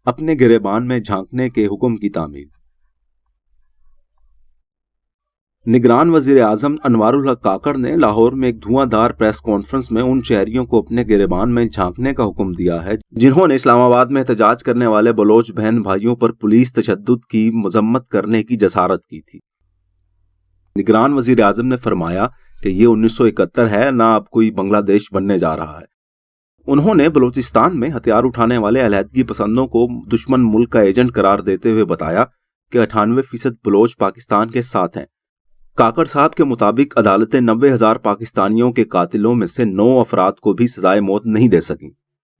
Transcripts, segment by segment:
اپنے گریبان میں جھانکنے کے حکم کی تعمیل۔ نگران وزیر اعظم انوار الحق کاکڑ نے لاہور میں ایک دھواں دھار پریس کانفرنس میں ان شہریوں کو اپنے گریبان میں جھانکنے کا حکم دیا ہے جنہوں نے اسلام آباد میں احتجاج کرنے والے بلوچ بہن بھائیوں پر پولیس تشدد کی مذمت کرنے کی جسارت کی تھی۔ نگران وزیر اعظم نے فرمایا کہ یہ 1971 ہے، نہ اب کوئی بنگلہ دیش بننے جا رہا ہے۔ انہوں نے بلوچستان میں ہتھیار اٹھانے والے علیحدگی پسندوں کو دشمن ملک کا ایجنٹ قرار دیتے ہوئے بتایا کہ 98% بلوچ پاکستان کے ساتھ ہیں۔ کاکڑ صاحب کے مطابق عدالتیں 90,000 پاکستانیوں کے قاتلوں میں سے 9 افراد کو بھی سزائے موت نہیں دے سکیں۔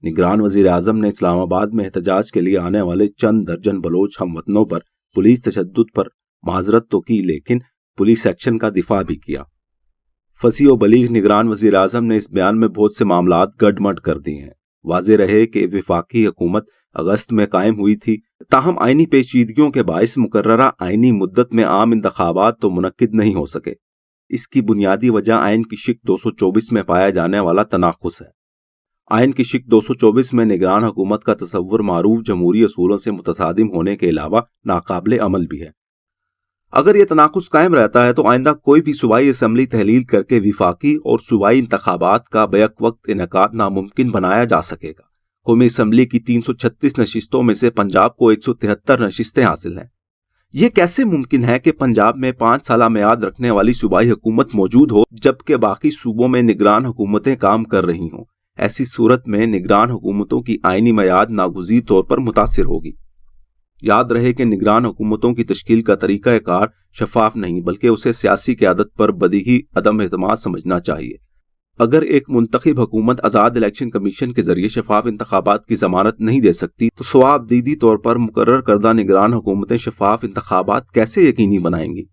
نگران وزیر اعظم نے اسلام آباد میں احتجاج کے لیے آنے والے چند درجن بلوچ ہم وطنوں پر پولیس تشدد پر معذرت تو کی، لیکن پولیس ایکشن کا دفاع بھی کیا۔ فصیح و بلیغ نگران وزیر اعظم نے اس بیان میں بہت سے معاملات گڈ مڈ کر دیے ہیں۔ واضح رہے کہ وفاقی حکومت اگست میں قائم ہوئی تھی، تاہم آئینی پیچیدگیوں کے باعث مقررہ آئینی مدت میں عام انتخابات تو منعقد نہیں ہو سکے۔ اس کی بنیادی وجہ آئین کی شق 224 میں پایا جانے والا تناقض ہے۔ آئین کی شق 224 میں نگران حکومت کا تصور معروف جمہوری اصولوں سے متصادم ہونے کے علاوہ ناقابل عمل بھی ہے۔ اگر یہ تناقض قائم رہتا ہے تو آئندہ کوئی بھی صوبائی اسمبلی تحلیل کر کے وفاقی اور صوبائی انتخابات کا بیک وقت انعقاد ناممکن بنایا جا سکے گا۔ قومی اسمبلی کی 336 نشستوں میں سے پنجاب کو 173 نشستیں حاصل ہیں۔ یہ کیسے ممکن ہے کہ پنجاب میں 5 سالہ میعاد رکھنے والی صوبائی حکومت موجود ہو جبکہ باقی صوبوں میں نگران حکومتیں کام کر رہی ہوں؟ ایسی صورت میں نگران حکومتوں کی آئینی میعاد ناگزیر طور پر متاثر ہوگی۔ یاد رہے کہ نگران حکومتوں کی تشکیل کا طریقہ کار شفاف نہیں بلکہ اسے سیاسی قیادت پر بدیہی عدم اعتماد سمجھنا چاہیے۔ اگر ایک منتخب حکومت آزاد الیکشن کمیشن کے ذریعے شفاف انتخابات کی ضمانت نہیں دے سکتی تو صوابدیدی طور پر مقرر کردہ نگران حکومتیں شفاف انتخابات کیسے یقینی بنائیں گی؟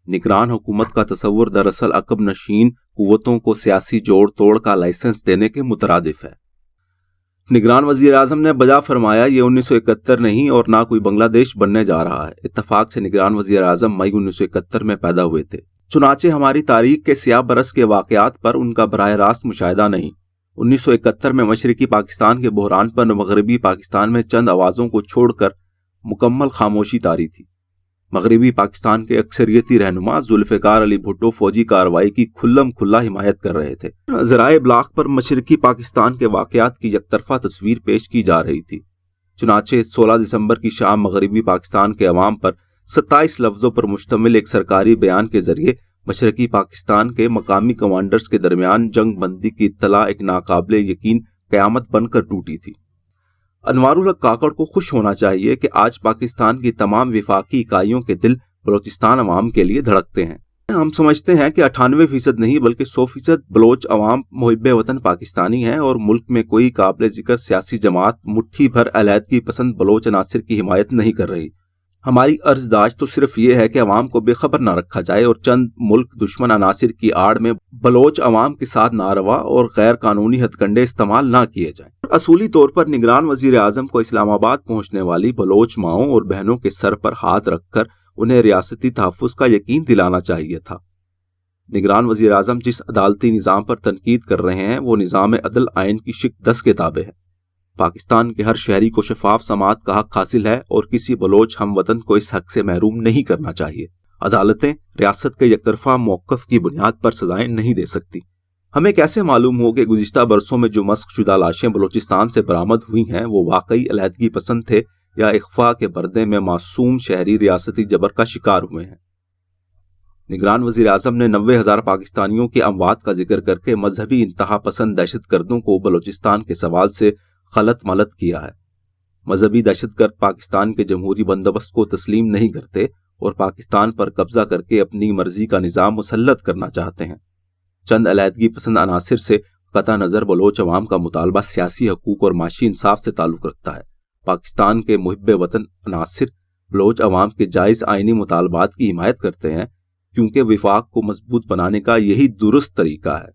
نگران حکومت کا تصور دراصل عقب نشین قوتوں کو سیاسی جوڑ توڑ کا لائسنس دینے کے مترادف ہے۔ نگران وزیر اعظم نے بجا فرمایا یہ 1971 نہیں اور نہ کوئی بنگلہ دیش بننے جا رہا ہے۔ اتفاق سے نگران وزیر اعظم مئی 1971 میں پیدا ہوئے تھے، چنانچہ ہماری تاریخ کے سیاہ برس کے واقعات پر ان کا براہ راست مشاہدہ نہیں۔ 1971 میں مشرقی پاکستان کے بحران پر مغربی پاکستان میں چند آوازوں کو چھوڑ کر مکمل خاموشی طاری تھی۔ مغربی پاکستان کے اکثریتی رہنما ذوالفقار علی بھٹو فوجی کارروائی کی کھلم کھلا حمایت کر رہے تھے۔ ذرائع ابلاغ پر مشرقی پاکستان کے واقعات کی یک طرفہ تصویر پیش کی جا رہی تھی۔ چنانچہ 16 دسمبر کی شام مغربی پاکستان کے عوام پر 27 لفظوں پر مشتمل ایک سرکاری بیان کے ذریعے مشرقی پاکستان کے مقامی کمانڈرز کے درمیان جنگ بندی کی اطلاع ایک ناقابل یقین قیامت بن کر ٹوٹی تھی۔ انوار الحق کاکڑ کو خوش ہونا چاہیے کہ آج پاکستان کی تمام وفاقی اکائیوں کے دل بلوچستان عوام کے لیے دھڑکتے ہیں۔ ہم سمجھتے ہیں کہ 98% نہیں بلکہ 100% بلوچ عوام محب وطن پاکستانی ہیں اور ملک میں کوئی قابل ذکر سیاسی جماعت مٹھی بھر علیحدگی پسند بلوچ عناصر کی حمایت نہیں کر رہی۔ ہماری عرضداشت تو صرف یہ ہے کہ عوام کو بے خبر نہ رکھا جائے اور چند ملک دشمن عناصر کی آڑ میں بلوچ عوام کے ساتھ ناروا اور غیر قانونی ہتھ کنڈے استعمال نہ کیے جائیں۔ اصولی طور پر نگران وزیر اعظم کو اسلام آباد پہنچنے والی بلوچ ماؤں اور بہنوں کے سر پر ہاتھ رکھ کر انہیں ریاستی تحفظ کا یقین دلانا چاہیے تھا۔ نگران وزیر اعظم جس عدالتی نظام پر تنقید کر رہے ہیں وہ نظام عدل آئین کی شق 10 کے تابع ہے۔ پاکستان کے ہر شہری کو شفاف سماعت کا حق حاصل ہے اور کسی بلوچ ہم وطن کو اس حق سے محروم نہیں کرنا چاہیے۔ عدالتیں ریاست کے یک طرفہ موقف کی بنیاد پر سزائیں نہیں دے سکتی۔ ہمیں کیسے معلوم ہو کہ گزشتہ برسوں میں جو مسخ شدہ لاشیں بلوچستان سے برآمد ہوئی ہیں وہ واقعی علیحدگی پسند تھے یا اغفا کے پردے میں معصوم شہری ریاستی جبر کا شکار ہوئے ہیں؟ نگران وزیر اعظم نے 90,000 پاکستانیوں کی اموات کا ذکر کر کے مذہبی انتہا پسند دہشت گردوں کو بلوچستان کے سوال سے غلط ملت کیا ہے۔ مذہبی دہشت گرد پاکستان کے جمہوری بندوبست کو تسلیم نہیں کرتے اور پاکستان پر قبضہ کر کے اپنی مرضی کا نظام مسلط کرنا چاہتے ہیں۔ چند علیحدگی پسند عناصر سے قطع نظر بلوچ عوام کا مطالبہ سیاسی حقوق اور معاشی انصاف سے تعلق رکھتا ہے۔ پاکستان کے محب وطن عناصر بلوچ عوام کے جائز آئینی مطالبات کی حمایت کرتے ہیں کیونکہ وفاق کو مضبوط بنانے کا یہی درست طریقہ ہے۔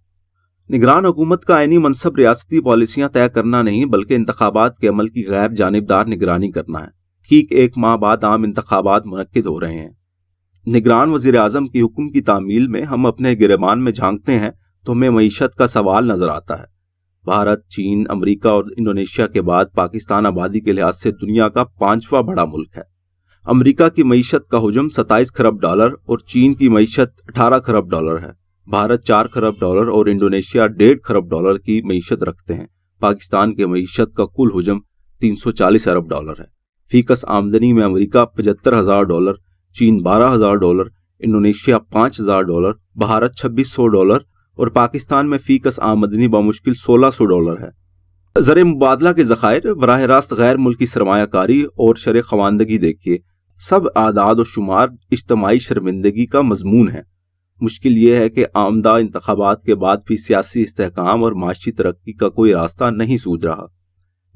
نگران حکومت کا آئینی منصب ریاستی پالیسیاں طے کرنا نہیں بلکہ انتخابات کے عمل کی غیر جانبدار نگرانی کرنا ہے۔ ٹھیک 1 ماہ بعد عام انتخابات منعقد ہو رہے ہیں۔ نگران وزیر اعظم کی حکم کی تعمیل میں ہم اپنے گریبان میں جھانکتے ہیں تو ہمیں معیشت کا سوال نظر آتا ہے۔ بھارت، چین، امریکہ اور انڈونیشیا کے بعد پاکستان آبادی کے لحاظ سے دنیا کا 5واں بڑا ملک ہے۔ امریکہ کی معیشت کا حجم 27 کھرب ڈالر اور چین کی معیشت 18 کھرب ڈالر ہے۔ بھارت 4 کھرب ڈالر اور انڈونیشیا 1.5 کھرب ڈالر کی معیشت رکھتے ہیں۔ پاکستان کے معیشت کا کل حجم 340 ارب ڈالر ہے۔ فی کس آمدنی میں امریکہ 75,000 ڈالر، چین 12,000 dollar, Indonesia 5,000 dollar, Bharat 2,600 dollar اور پاکستان میں فی کس آمدنی بمشکل 1,600 ڈالر ہے۔ زر مبادلہ کے ذخائر، براہ راست غیر ملکی سرمایہ کاری اور شرح خواندگی دیکھیے۔ سب اعداد و شمار اجتماعی شرمندگی کا مضمون ہے۔ مشکل یہ ہے کہ آمدہ انتخابات کے بعد بھی سیاسی استحکام اور معاشی ترقی کا کوئی راستہ نہیں سوجھ رہا۔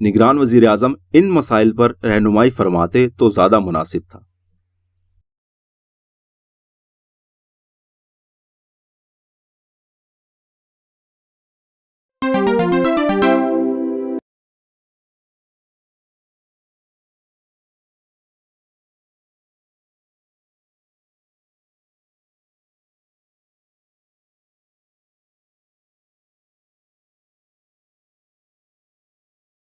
نگران وزیر اعظم ان مسائل پر رہنمائی فرماتے تو زیادہ مناسب تھا۔